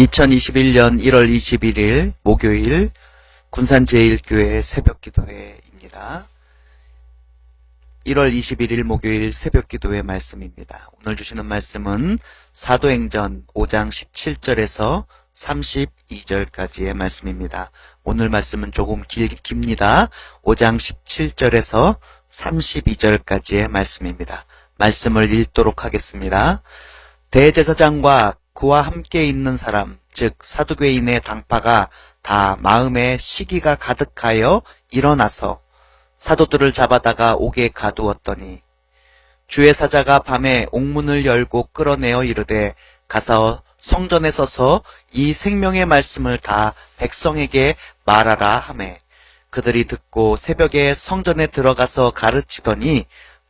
2021년 1월 21일 목요일 군산제일교회 새벽기도회입니다. 1월 21일 목요일 새벽기도회 말씀입니다. 오늘 주시는 말씀은 사도행전 5장 17절에서 32절까지의 말씀입니다. 오늘 말씀은 조금 깁니다. 5장 17절에서 32절까지의 말씀입니다. 말씀을 읽도록 하겠습니다. 대제사장과 그와 함께 있는 사람, 즉 사두개인의 당파가 다 마음에 시기가 가득하여 일어나서 사도들을 잡아다가 옥에 가두었더니 주의 사자가 밤에 옥문을 열고 끌어내어 이르되 가서 성전에 서서 이 생명의 말씀을 다 백성에게 말하라 하매 그들이 듣고 새벽에 성전에 들어가서 가르치더니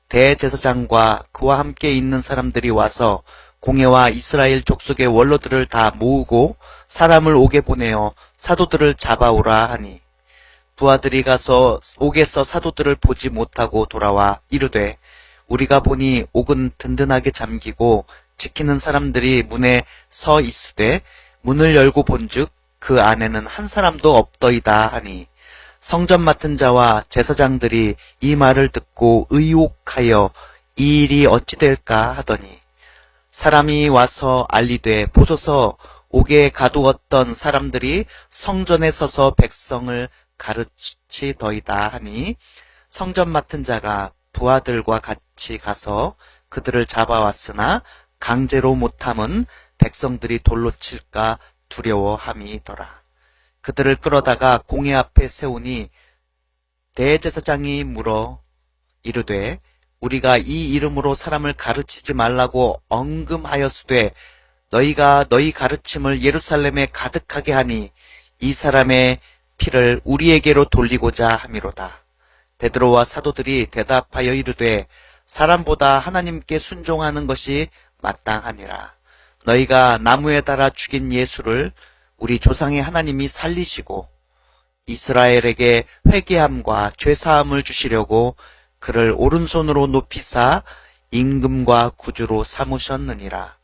대제사장과 그와 함께 있는 사람들이 와서 공회와 이스라엘 족속의 원로들을 다 모으고 사람을 옥에 보내어 사도들을 잡아오라 하니 부하들이 가서 옥에서 사도들을 보지 못하고 돌아와 이르되 우리가 보니 옥은 든든하게 잠기고 지키는 사람들이 문에 서 있으되 문을 열고 본즉 그 안에는 한 사람도 없더이다 하니 성전 맡은 자와 제사장들이 이 말을 듣고 의혹하여 이 일이 어찌 될까 하더니 사람이 와서 알리되 보소서 옥에 가두었던 사람들이 성전에 서서 백성을 가르치더이다 하니 성전 맡은 자가 부하들과 같이 가서 그들을 잡아왔으나 강제로 못함은 백성들이 돌로 칠까 두려워함이더라. 그들을 끌어다가 공회 앞에 세우니 대제사장이 물어 이르되 우리가 이 이름으로 사람을 가르치지 말라고 언금하였으되 너희가 너희 가르침을 예루살렘에 가득하게 하니 이 사람의 피를 우리에게로 돌리고자 함이로다. 베드로와 사도들이 대답하여 이르되 사람보다 하나님께 순종하는 것이 마땅하니라. 너희가 나무에 달아 죽인 예수를 우리 조상의 하나님이 살리시고 이스라엘에게 회개함과 죄사함을 주시려고 그를 오른손으로 높이사 임금과 구주로 삼으셨느니라.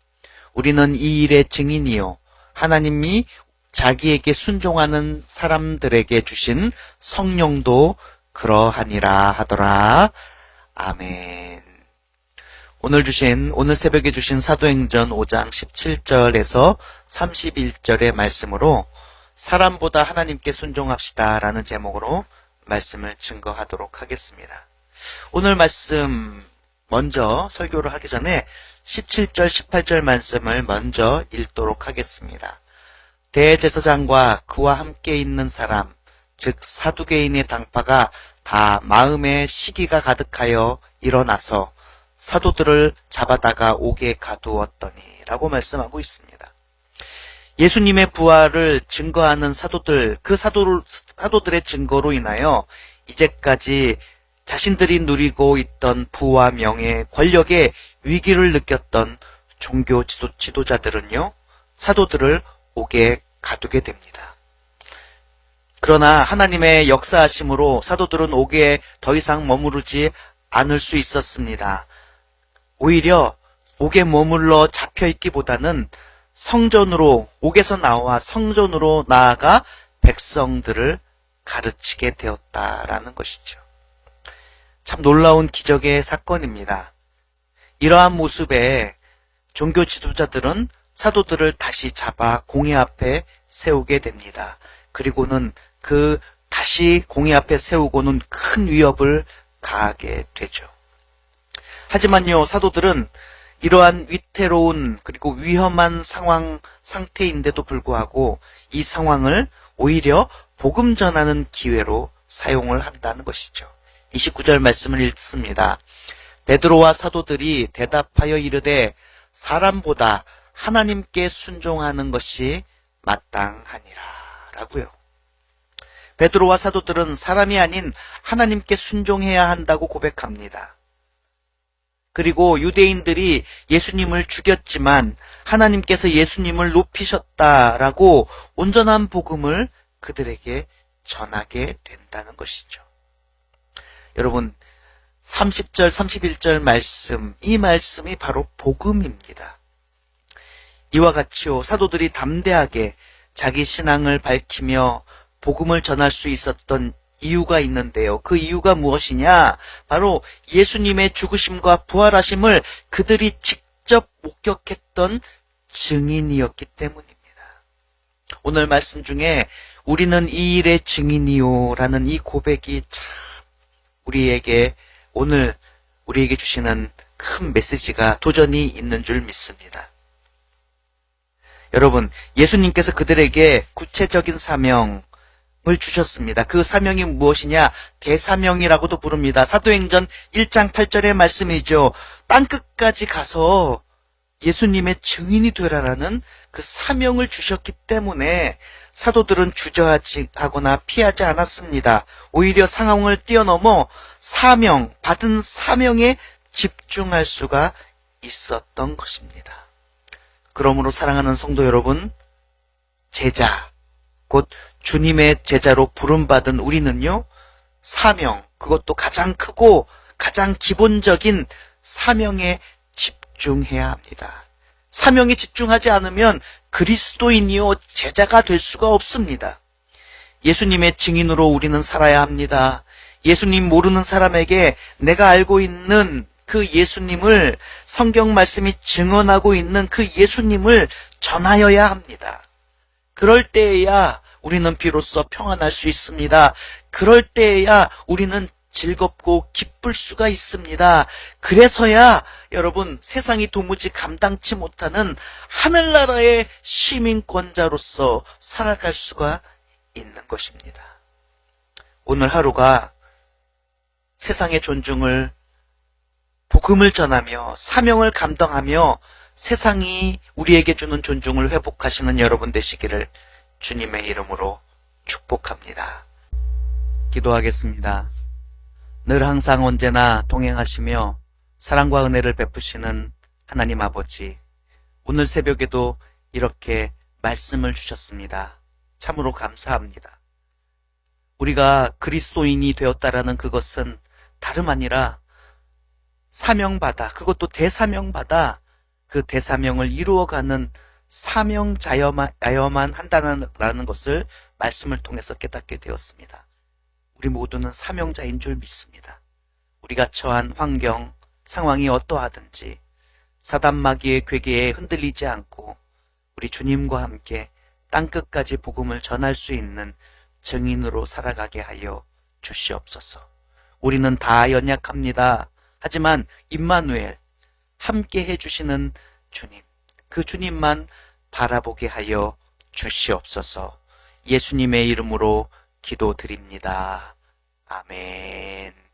우리는 이 일의 증인이요 하나님이 자기에게 순종하는 사람들에게 주신 성령도 그러하니라 하더라. 아멘. 오늘 새벽에 주신 사도행전 5장 17절에서 31절의 말씀으로 사람보다 하나님께 순종합시다 라는 제목으로 말씀을 증거하도록 하겠습니다. 오늘 말씀 먼저 설교를 하기 전에 17절, 18절 말씀을 먼저 읽도록 하겠습니다. 대제사장과 그와 함께 있는 사람, 즉 사두개인의 당파가 다 마음에 시기가 가득하여 일어나서 사도들을 잡아다가 옥에 가두었더니 라고 말씀하고 있습니다. 예수님의 부활을 증거하는 사도들, 그 사도들의 증거로 인하여 이제까지 자신들이 누리고 있던 부와 명예, 권력의 위기를 느꼈던 종교 지도자들은요, 사도들을 옥에 가두게 됩니다. 그러나 하나님의 역사하심으로 사도들은 옥에 더 이상 머무르지 않을 수 있었습니다. 오히려 옥에 머물러 잡혀있기보다는 성전으로, 옥에서 나와 성전으로 나아가 백성들을 가르치게 되었다라는 것이죠. 참 놀라운 기적의 사건입니다. 이러한 모습에 종교 지도자들은 사도들을 다시 잡아 공회 앞에 세우게 됩니다. 그리고는 다시 공회 앞에 세우고는 큰 위협을 가하게 되죠. 하지만요, 사도들은 이러한 위태로운 그리고 위험한 상태인데도 불구하고 이 상황을 오히려 복음 전하는 기회로 사용을 한다는 것이죠. 29절 말씀을 읽습니다. 베드로와 사도들이 대답하여 이르되 사람보다 하나님께 순종하는 것이 마땅하니라 라고요. 베드로와 사도들은 사람이 아닌 하나님께 순종해야 한다고 고백합니다. 그리고 유대인들이 예수님을 죽였지만 하나님께서 예수님을 높이셨다라고 온전한 복음을 그들에게 전하게 된다는 것이죠. 여러분, 30절, 31절 말씀, 이 말씀이 바로 복음입니다. 이와 같이요, 사도들이 담대하게 자기 신앙을 밝히며 복음을 전할 수 있었던 이유가 있는데요. 그 이유가 무엇이냐? 바로 예수님의 죽으심과 부활하심을 그들이 직접 목격했던 증인이었기 때문입니다. 오늘 말씀 중에 우리는 이 일의 증인이요라는 이 고백이 참 우리에게 주시는 큰 메시지가 도전이 있는 줄 믿습니다. 여러분, 예수님께서 그들에게 구체적인 사명을 주셨습니다. 그 사명이 무엇이냐? 대사명이라고도 부릅니다. 사도행전 1장 8절의 말씀이죠. 땅끝까지 가서 예수님의 증인이 되라라는 그 사명을 주셨기 때문에 사도들은 주저하거나 피하지 않았습니다. 오히려 상황을 뛰어넘어 받은 사명에 집중할 수가 있었던 것입니다. 그러므로 사랑하는 성도 여러분, 제자, 곧 주님의 제자로 부름받은 우리는요, 사명, 그것도 가장 크고 가장 기본적인 사명에 집중해야 합니다. 사명에 집중하지 않으면 그리스도인이요, 제자가 될 수가 없습니다. 예수님의 증인으로 우리는 살아야 합니다. 예수님 모르는 사람에게 내가 알고 있는 그 예수님을, 성경 말씀이 증언하고 있는 그 예수님을 전하여야 합니다. 그럴 때에야 우리는 비로소 평안할 수 있습니다. 그럴 때에야 우리는 즐겁고 기쁠 수가 있습니다. 그래서야 여러분, 세상이 도무지 감당치 못하는 하늘나라의 시민권자로서 살아갈 수가 있는 것입니다. 오늘 하루가 세상의 존중을, 복음을 전하며 사명을 감당하며 세상이 우리에게 주는 존중을 회복하시는 여러분 되시기를 주님의 이름으로 축복합니다. 기도하겠습니다. 늘 항상 언제나 동행하시며 사랑과 은혜를 베푸시는 하나님 아버지, 오늘 새벽에도 이렇게 말씀을 주셨습니다. 참으로 감사합니다. 우리가 그리스도인이 되었다라는 그것은 다름 아니라 사명받아, 그것도 대사명받아 그 대사명을 이루어가는 사명자여만 한다는 것을 말씀을 통해서 깨닫게 되었습니다. 우리 모두는 사명자인 줄 믿습니다. 우리가 처한 환경, 상황이 어떠하든지 사단마귀의 괴계에 흔들리지 않고 우리 주님과 함께 땅끝까지 복음을 전할 수 있는 증인으로 살아가게 하여 주시옵소서. 우리는 다 연약합니다. 하지만 임마누엘, 함께 해주시는 주님, 그 주님만 바라보게 하여 주시옵소서. 예수님의 이름으로 기도드립니다. 아멘.